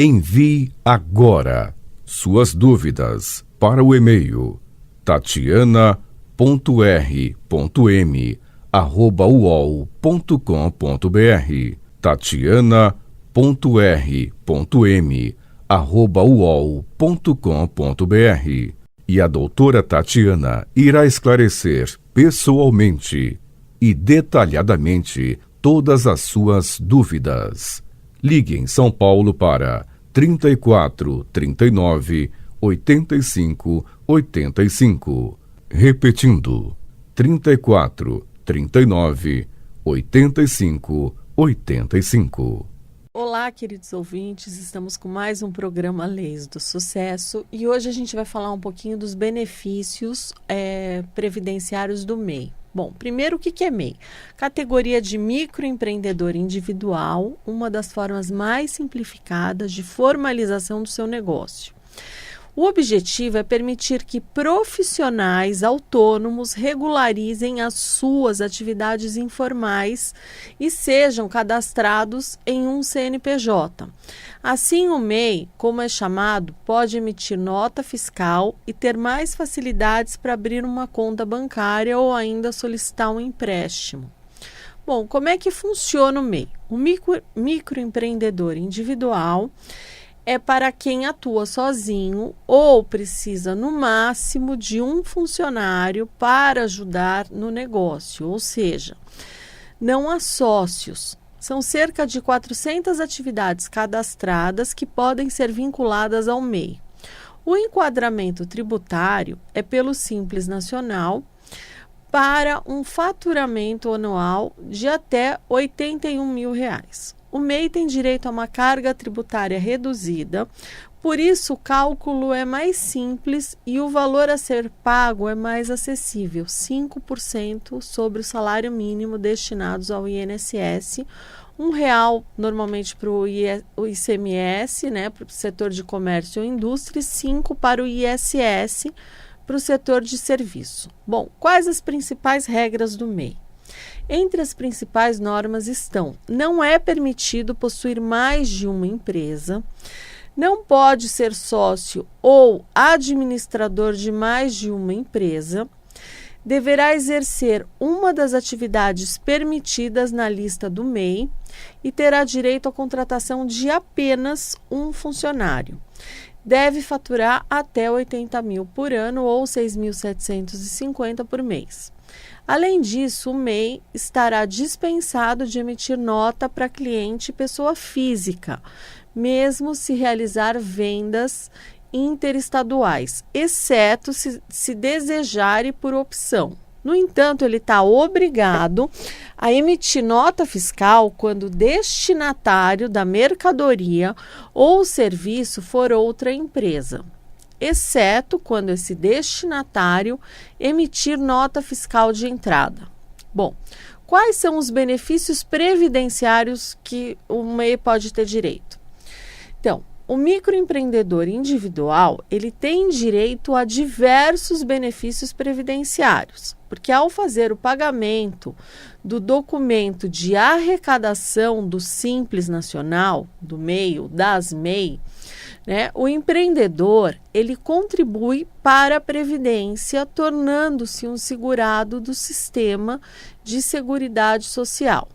Envie agora suas dúvidas para o e-mail tatiana.r.m@uol.com.br tatiana.r.m@uol.com.br e a doutora Tatiana irá esclarecer pessoalmente e detalhadamente todas as suas dúvidas. Ligue em São Paulo para 34 39 85 85. Repetindo, 34 39 85 85. Olá, queridos ouvintes, estamos com mais um programa Leis do Sucesso e hoje a gente vai falar um pouquinho dos benefícios previdenciários do MEI. Bom, primeiro, o que é MEI? Categoria de microempreendedor individual, uma das formas mais simplificadas de formalização do seu negócio. O objetivo é permitir que profissionais autônomos regularizem as suas atividades informais e sejam cadastrados em um CNPJ. Assim, o MEI, como é chamado, pode emitir nota fiscal e ter mais facilidades para abrir uma conta bancária ou ainda solicitar um empréstimo. Bom, como é que funciona o MEI? O microempreendedor individual é para quem atua sozinho ou precisa, no máximo, de um funcionário para ajudar no negócio, ou seja, não há sócios. São cerca de 400 atividades cadastradas que podem ser vinculadas ao MEI. O enquadramento tributário é pelo Simples Nacional para um faturamento anual de até R$ 81 mil. O MEI tem direito a uma carga tributária reduzida, por isso o cálculo é mais simples e o valor a ser pago é mais acessível, 5% sobre o salário mínimo destinados ao INSS, R$ 1 normalmente para o ICMS, para o setor de comércio ou indústria, e 5 para o ISS, para o setor de serviço. Bom, quais as principais regras do MEI? Entre as principais normas estão: não é permitido possuir mais de uma empresa, não pode ser sócio ou administrador de mais de uma empresa, deverá exercer uma das atividades permitidas na lista do MEI e terá direito à contratação de apenas um funcionário. Deve faturar até 80 mil por ano ou 6.750 por mês. Além disso, o MEI estará dispensado de emitir nota para cliente pessoa física, mesmo se realizar vendas interestaduais, exceto se desejar e por opção. No entanto, ele está obrigado a emitir nota fiscal quando o destinatário da mercadoria ou serviço for outra empresa, exceto quando esse destinatário emitir nota fiscal de entrada. Bom, quais são os benefícios previdenciários que o MEI pode ter direito? Então, o microempreendedor individual, ele tem direito a diversos benefícios previdenciários, porque ao fazer o pagamento do documento de arrecadação do Simples Nacional, do MEI, das MEI, o empreendedor, ele contribui para a Previdência, tornando-se um segurado do sistema de Seguridade Social.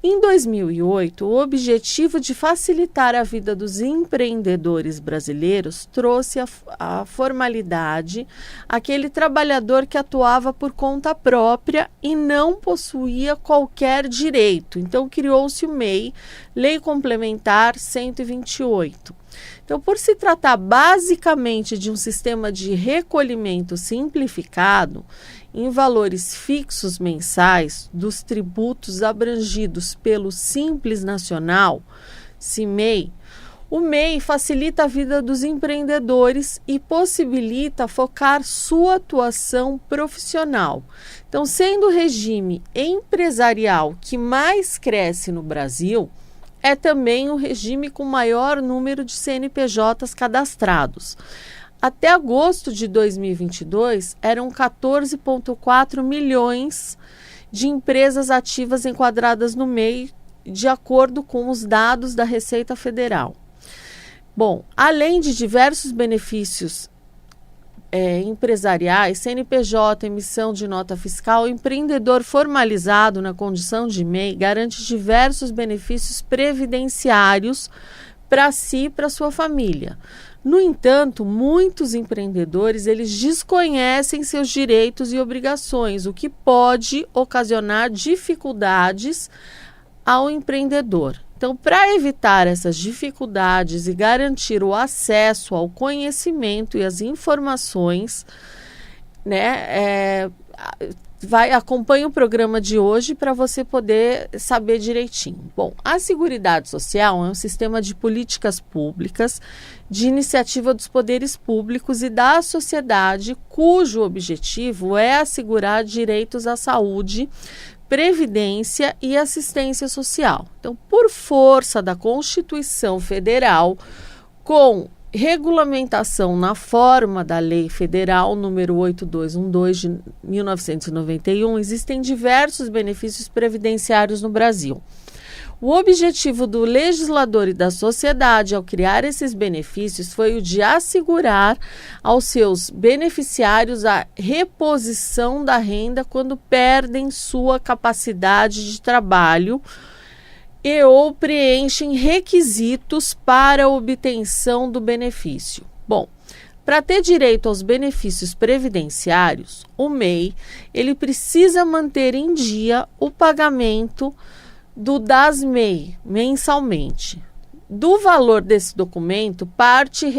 Em 2008, o objetivo de facilitar a vida dos empreendedores brasileiros trouxe a formalidade àquele trabalhador que atuava por conta própria e não possuía qualquer direito. Então, criou-se o MEI, Lei Complementar 128. Então, por se tratar basicamente de um sistema de recolhimento simplificado, em valores fixos mensais dos tributos abrangidos pelo Simples Nacional, CIMEI, o MEI facilita a vida dos empreendedores e possibilita focar sua atuação profissional. Então, sendo o regime empresarial que mais cresce no Brasil, é também o regime com maior número de CNPJs cadastrados. Até agosto de 2022, eram 14,4 milhões de empresas ativas enquadradas no MEI, de acordo com os dados da Receita Federal. Bom, além de diversos benefícios empresariais, CNPJ, emissão de nota fiscal, o empreendedor formalizado na condição de MEI garante diversos benefícios previdenciários para si e para sua família. No entanto, muitos empreendedores eles desconhecem seus direitos e obrigações, o que pode ocasionar dificuldades ao empreendedor. Então, para evitar essas dificuldades e garantir o acesso ao conhecimento e às informações, acompanhe o programa de hoje para você poder saber direitinho. Bom, a Seguridade Social é um sistema de políticas públicas, de iniciativa dos poderes públicos e da sociedade, cujo objetivo é assegurar direitos à saúde, previdência e assistência social. Então, por força da Constituição Federal, com regulamentação na forma da Lei Federal número 8212 de 1991, existem diversos benefícios previdenciários no Brasil. O objetivo do legislador e da sociedade ao criar esses benefícios foi o de assegurar aos seus beneficiários a reposição da renda quando perdem sua capacidade de trabalho e ou preenchem requisitos para a obtenção do benefício. Bom, para ter direito aos benefícios previdenciários, o MEI ele precisa manter em dia o pagamento do DAS-MEI mensalmente. Do valor desse documento, parte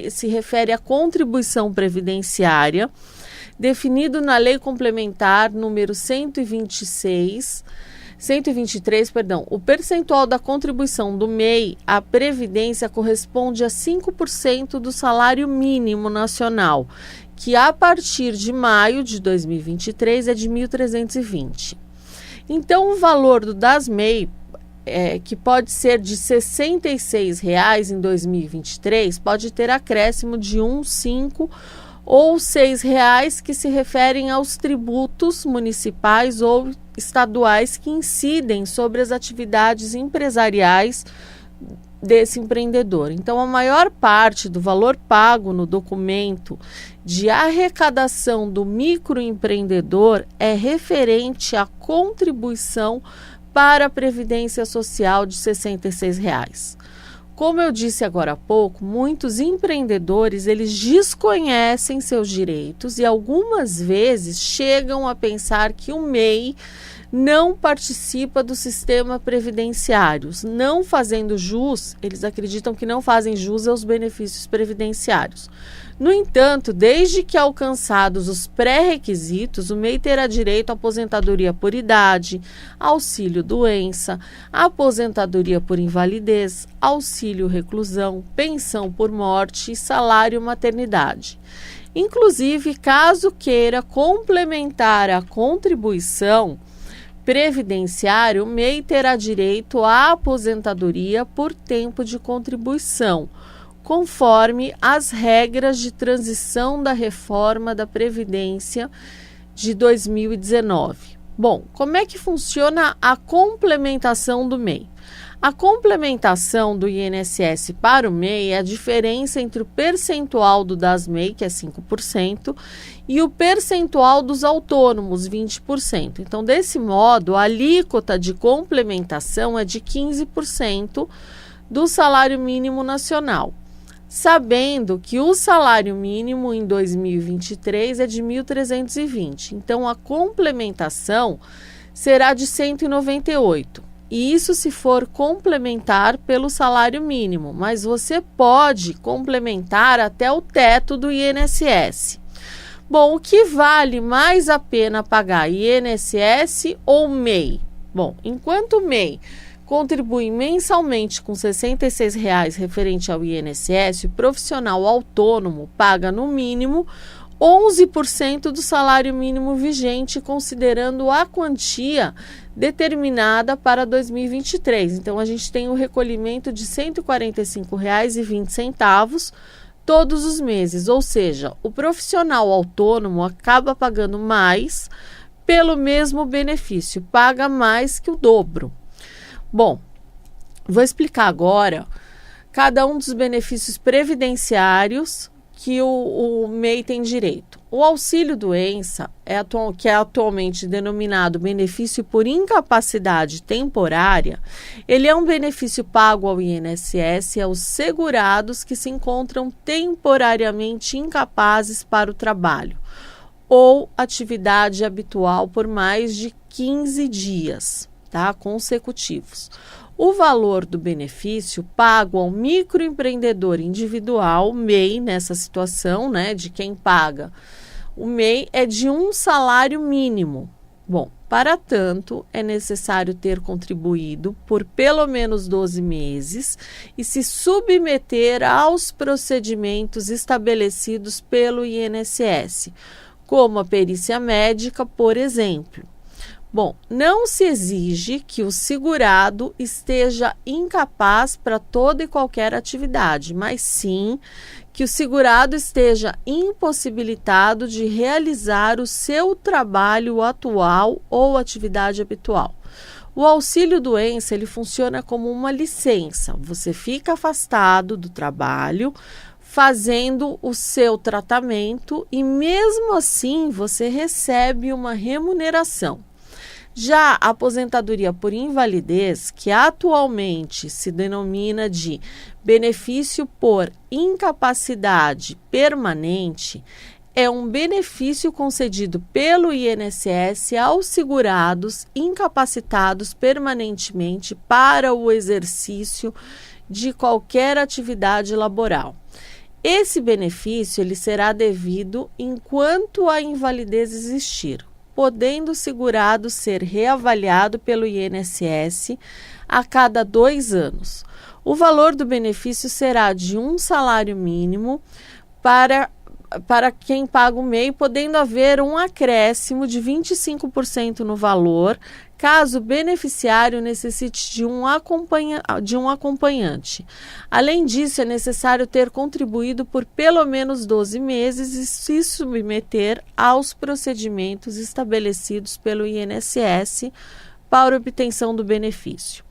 se refere à contribuição previdenciária, definido na Lei Complementar número 123, o percentual da contribuição do MEI à Previdência corresponde a 5% do salário mínimo nacional, que a partir de maio de 2023 é de R$ 1.320. Então, o valor do DAS-MEI, que pode ser de R$ 66,00 em 2023, pode ter acréscimo de 1, 5 ou R$ 6,00 que se referem aos tributos municipais ou estaduais que incidem sobre as atividades empresariais desse empreendedor. Então, a maior parte do valor pago no documento de arrecadação do microempreendedor é referente à contribuição para a Previdência Social de R$ 66,00. Como eu disse agora há pouco, muitos empreendedores eles desconhecem seus direitos e algumas vezes chegam a pensar que o MEI não participa do sistema previdenciário, não fazendo jus, eles acreditam que não fazem jus aos benefícios previdenciários. No entanto, desde que alcançados os pré-requisitos, o MEI terá direito à aposentadoria por idade, auxílio-doença, aposentadoria por invalidez, auxílio-reclusão, pensão por morte e salário-maternidade. Inclusive, caso queira complementar a contribuição previdenciária, o MEI terá direito à aposentadoria por tempo de contribuição, conforme as regras de transição da reforma da Previdência de 2019. Bom, como é que funciona a complementação do MEI? A complementação do INSS para o MEI é a diferença entre o percentual do DAS-MEI, que é 5%, e o percentual dos autônomos, 20%. Então, desse modo, a alíquota de complementação é de 15% do salário mínimo nacional, sabendo que o salário mínimo em 2023 é de R$ 1.320. Então, a complementação será de R$ 198. E isso se for complementar pelo salário mínimo, mas você pode complementar até o teto do INSS. Bom, o que vale mais a pena pagar, INSS ou MEI? Bom, enquanto o MEI contribui mensalmente com R$ 66,00 referente ao INSS, o profissional autônomo paga no mínimo 11% do salário mínimo vigente, considerando a quantia determinada para 2023. Então, a gente tem o recolhimento de R$ 145,20 todos os meses, ou seja, o profissional autônomo acaba pagando mais pelo mesmo benefício, paga mais que o dobro. Bom, vou explicar agora cada um dos benefícios previdenciários que o MEI tem direito. O auxílio-doença, que é atualmente denominado benefício por incapacidade temporária, ele é um benefício pago ao INSS e aos segurados que se encontram temporariamente incapazes para o trabalho ou atividade habitual por mais de 15 dias, tá, consecutivos. O valor do benefício pago ao microempreendedor individual, MEI, nessa situação, né, de quem paga o MEI, é de um salário mínimo. Bom, para tanto, é necessário ter contribuído por pelo menos 12 meses e se submeter aos procedimentos estabelecidos pelo INSS, como a perícia médica, por exemplo. Bom, não se exige que o segurado esteja incapaz para toda e qualquer atividade, mas sim que o segurado esteja impossibilitado de realizar o seu trabalho atual ou atividade habitual. O auxílio-doença, ele funciona como uma licença. Você fica afastado do trabalho, fazendo o seu tratamento e mesmo assim você recebe uma remuneração. Já a aposentadoria por invalidez, que atualmente se denomina de benefício por incapacidade permanente, é um benefício concedido pelo INSS aos segurados incapacitados permanentemente para o exercício de qualquer atividade laboral. Esse benefício ele será devido enquanto a invalidez existir, podendo o segurado ser reavaliado pelo INSS a cada 2 anos. O valor do benefício será de um salário mínimo para quem paga o MEI, podendo haver um acréscimo de 25% no valor, caso o beneficiário necessite de um acompanhante. Além disso, é necessário ter contribuído por pelo menos 12 meses e se submeter aos procedimentos estabelecidos pelo INSS para obtenção do benefício.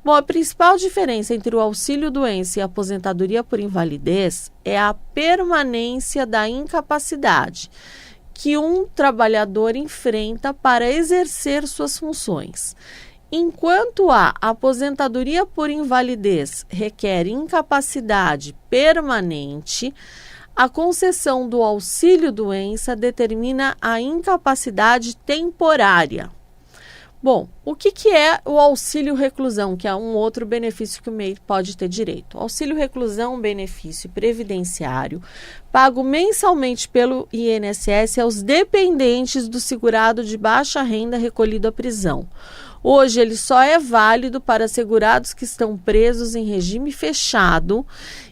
Bom, a principal diferença entre o auxílio-doença e a aposentadoria por invalidez é a permanência da incapacidade que um trabalhador enfrenta para exercer suas funções. Enquanto a aposentadoria por invalidez requer incapacidade permanente, a concessão do auxílio-doença determina a incapacidade temporária. Bom, o que é o auxílio-reclusão, que é um outro benefício que o MEI pode ter direito? O auxílio-reclusão é um benefício previdenciário pago mensalmente pelo INSS aos dependentes do segurado de baixa renda recolhido à prisão. Hoje, ele só é válido para segurados que estão presos em regime fechado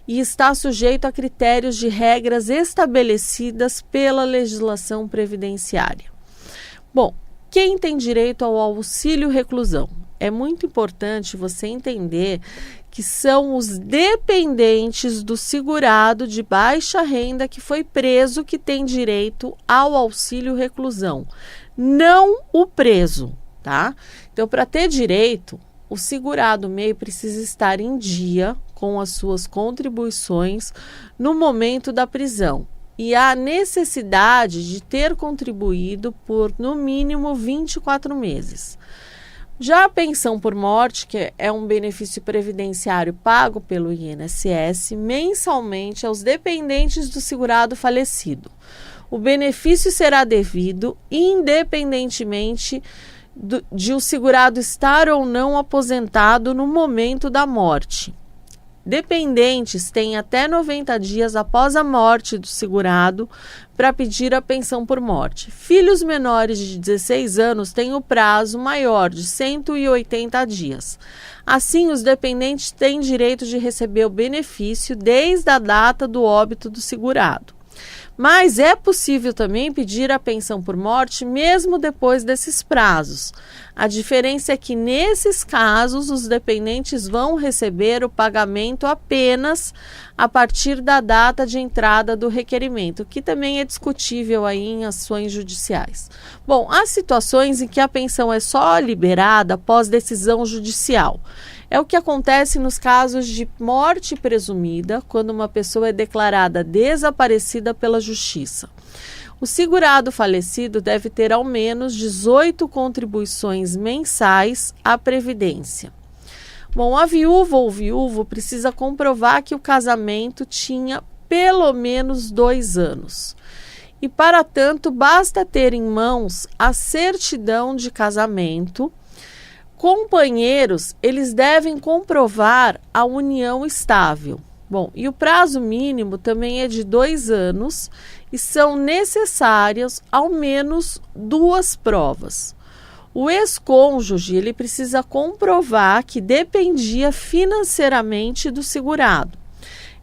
e está sujeito a critérios de regras estabelecidas pela legislação previdenciária. Bom, quem tem direito ao auxílio-reclusão? É muito importante você entender que são os dependentes do segurado de baixa renda que foi preso que tem direito ao auxílio-reclusão, não o preso, tá? Então, para ter direito, o segurado MEI precisa estar em dia com as suas contribuições no momento da prisão. E há necessidade de ter contribuído por, no mínimo, 24 meses. Já a pensão por morte, que é um benefício previdenciário pago pelo INSS mensalmente aos dependentes do segurado falecido. O benefício será devido independentemente de o segurado estar ou não aposentado no momento da morte. Dependentes têm até 90 dias após a morte do segurado para pedir a pensão por morte. Filhos menores de 16 anos têm o prazo maior de 180 dias. Assim, os dependentes têm direito de receber o benefício desde a data do óbito do segurado. Mas é possível também pedir a pensão por morte mesmo depois desses prazos. A diferença é que, nesses casos, os dependentes vão receber o pagamento apenas a partir da data de entrada do requerimento, que também é discutível aí em ações judiciais. Bom, há situações em que a pensão é só liberada após decisão judicial. É o que acontece nos casos de morte presumida, quando uma pessoa é declarada desaparecida pela justiça. O segurado falecido deve ter ao menos 18 contribuições mensais à Previdência. Bom, a viúva ou viúvo precisa comprovar que o casamento tinha pelo menos 2 anos. E, para tanto, basta ter em mãos a certidão de casamento. Companheiros, eles devem comprovar a união estável. Bom, e o prazo mínimo também é de 2 anos e são necessárias ao menos 2 provas. O ex-cônjuge, ele precisa comprovar que dependia financeiramente do segurado.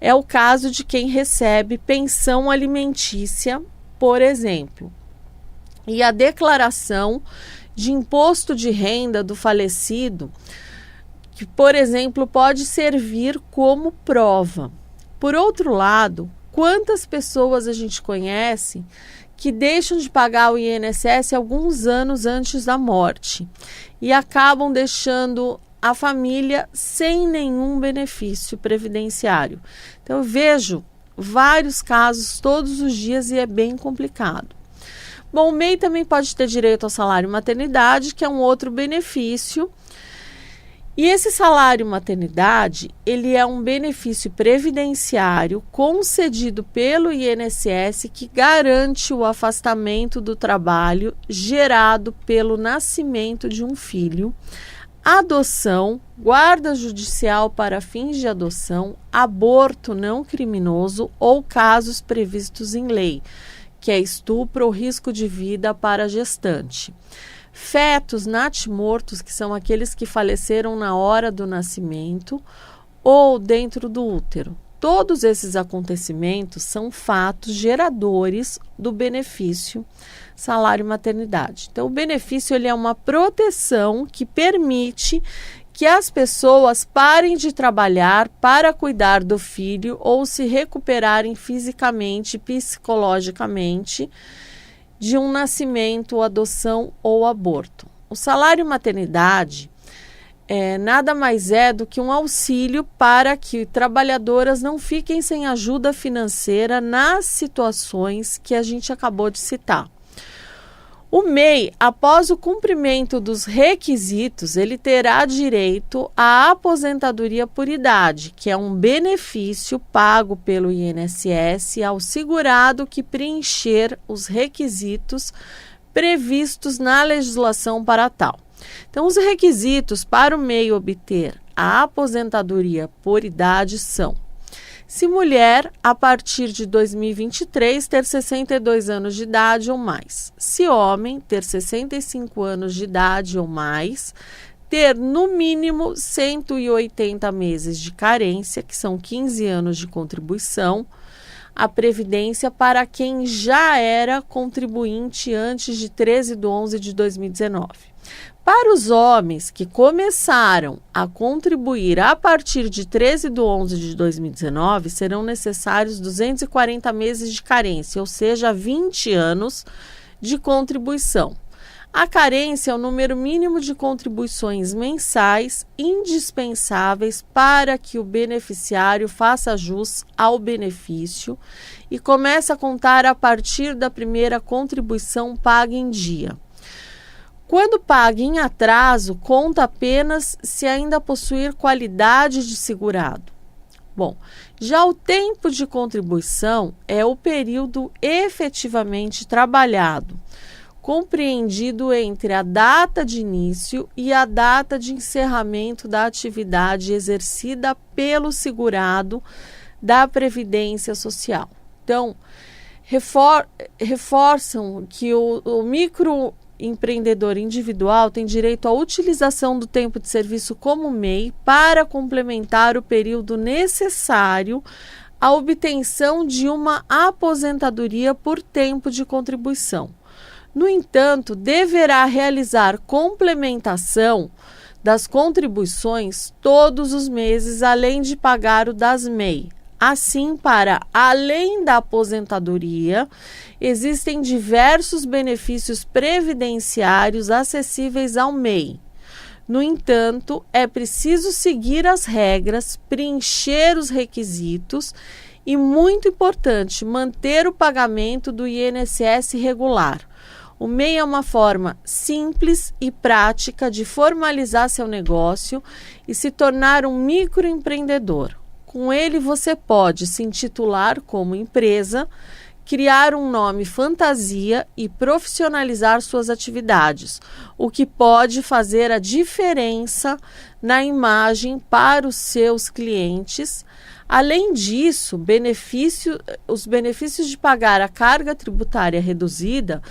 É o caso de quem recebe pensão alimentícia, por exemplo. E a declaração de imposto de renda do falecido, que, por exemplo, pode servir como prova. Por outro lado, quantas pessoas a gente conhece que deixam de pagar o INSS alguns anos antes da morte e acabam deixando a família sem nenhum benefício previdenciário? Então, eu vejo vários casos todos os dias e é bem complicado. Bom, o MEI também pode ter direito ao salário maternidade, que é um outro benefício. E esse salário maternidade, ele é um benefício previdenciário concedido pelo INSS que garante o afastamento do trabalho gerado pelo nascimento de um filho, adoção, guarda judicial para fins de adoção, aborto não criminoso ou casos previstos em lei, que é estupro ou risco de vida para a gestante. Fetos natimortos, que são aqueles que faleceram na hora do nascimento ou dentro do útero. Todos esses acontecimentos são fatos geradores do benefício salário maternidade. Então, o benefício ele é uma proteção que permite que as pessoas parem de trabalhar para cuidar do filho ou se recuperarem fisicamente, psicologicamente, de um nascimento, adoção ou aborto. O salário maternidade nada mais é do que um auxílio para que trabalhadoras não fiquem sem ajuda financeira nas situações que a gente acabou de citar. O MEI, após o cumprimento dos requisitos, ele terá direito à aposentadoria por idade, que é um benefício pago pelo INSS ao segurado que preencher os requisitos previstos na legislação para tal. Então, os requisitos para o MEI obter a aposentadoria por idade são: se mulher, a partir de 2023, ter 62 anos de idade ou mais. Se homem, ter 65 anos de idade ou mais. Ter, no mínimo, 180 meses de carência, que são 15 anos de contribuição à Previdência para quem já era contribuinte antes de 13/11 de 2019. Para os homens que começaram a contribuir a partir de 13/11 de 2019, serão necessários 240 meses de carência, ou seja, 20 anos de contribuição. A carência é o número mínimo de contribuições mensais indispensáveis para que o beneficiário faça jus ao benefício e comece a contar a partir da primeira contribuição paga em dia. Quando paga em atraso, conta apenas se ainda possuir qualidade de segurado. Bom, já o tempo de contribuição é o período efetivamente trabalhado, compreendido entre a data de início e a data de encerramento da atividade exercida pelo segurado da Previdência Social. Então, reforçam que o microempreendedor individual tem direito à utilização do tempo de serviço como MEI para complementar o período necessário à obtenção de uma aposentadoria por tempo de contribuição. No entanto, deverá realizar complementação das contribuições todos os meses, além de pagar o das MEI, Assim, para além da aposentadoria, existem diversos benefícios previdenciários acessíveis ao MEI. No entanto, é preciso seguir as regras, preencher os requisitos e, muito importante, manter o pagamento do INSS regular. O MEI é uma forma simples e prática de formalizar seu negócio e se tornar um microempreendedor. Com ele, você pode se intitular como empresa, criar um nome fantasia e profissionalizar suas atividades, o que pode fazer a diferença na imagem para os seus clientes. Além disso, os benefícios de pagar a carga tributária reduzida,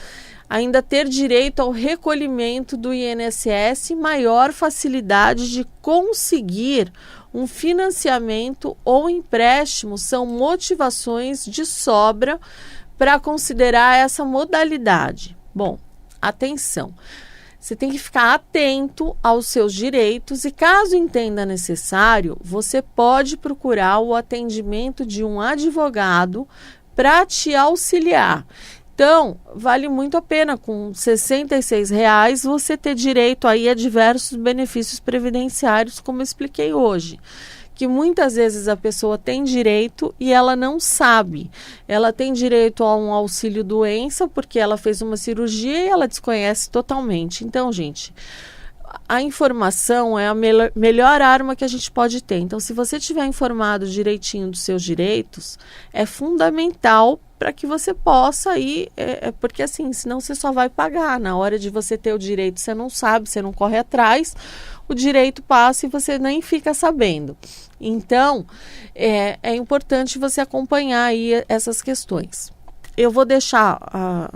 ainda ter direito ao recolhimento do INSS e maior facilidade de conseguir um financiamento ou empréstimo são motivações de sobra para considerar essa modalidade. Bom, atenção, você tem que ficar atento aos seus direitos e, caso entenda necessário, você pode procurar o atendimento de um advogado para te auxiliar. Então, vale muito a pena, com R$ 66,00 você ter direito aí a diversos benefícios previdenciários, como eu expliquei hoje. Que muitas vezes a pessoa tem direito e ela não sabe. Ela tem direito a um auxílio-doença porque ela fez uma cirurgia e ela desconhece totalmente. Então, gente, a informação é a melhor arma que a gente pode ter. Então, se você estiver informado direitinho dos seus direitos, é fundamental para que você possa ir, porque assim, senão você só vai pagar. Na hora de você ter o direito, você não sabe, você não corre atrás, o direito passa e você nem fica sabendo. Então, é importante você acompanhar aí essas questões. Eu vou deixar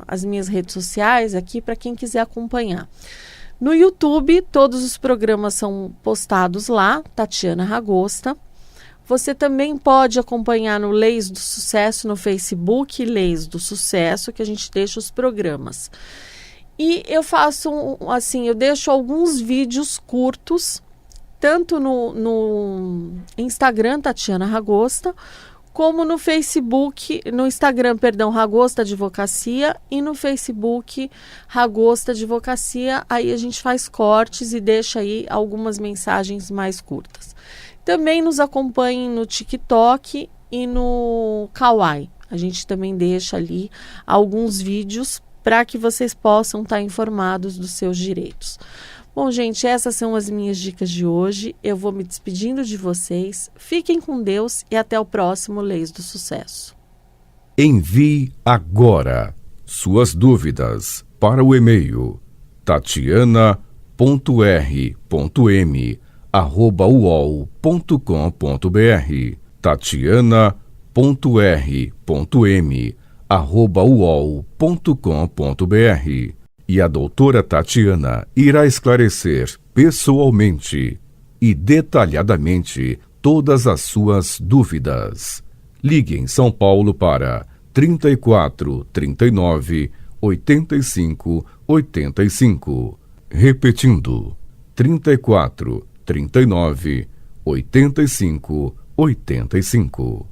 as minhas redes sociais aqui para quem quiser acompanhar. No YouTube, todos os programas são postados lá, Tatiana Ragosta. Você também pode acompanhar no Leis do Sucesso, no Facebook, Leis do Sucesso, que a gente deixa os programas. E eu faço, eu deixo alguns vídeos curtos, tanto no Instagram, Tatiana Ragosta, como no Facebook, no Instagram, Ragosta Advocacia, e no Facebook, Ragosta Advocacia. Aí a gente faz cortes e deixa aí algumas mensagens mais curtas. Também nos acompanhem no TikTok e no Kawaii. A gente também deixa ali alguns vídeos para que vocês possam estar informados dos seus direitos. Bom, gente, essas são as minhas dicas de hoje. Eu vou me despedindo de vocês. Fiquem com Deus e até o próximo Leis do Sucesso. Envie agora suas dúvidas para o e-mail tatiana.r.m@uol.com.br tatiana.r.m@uol.com.br E a doutora Tatiana irá esclarecer pessoalmente e detalhadamente todas as suas dúvidas. Ligue em São Paulo para 34 39 85 85. Repetindo, 34 39 85 85.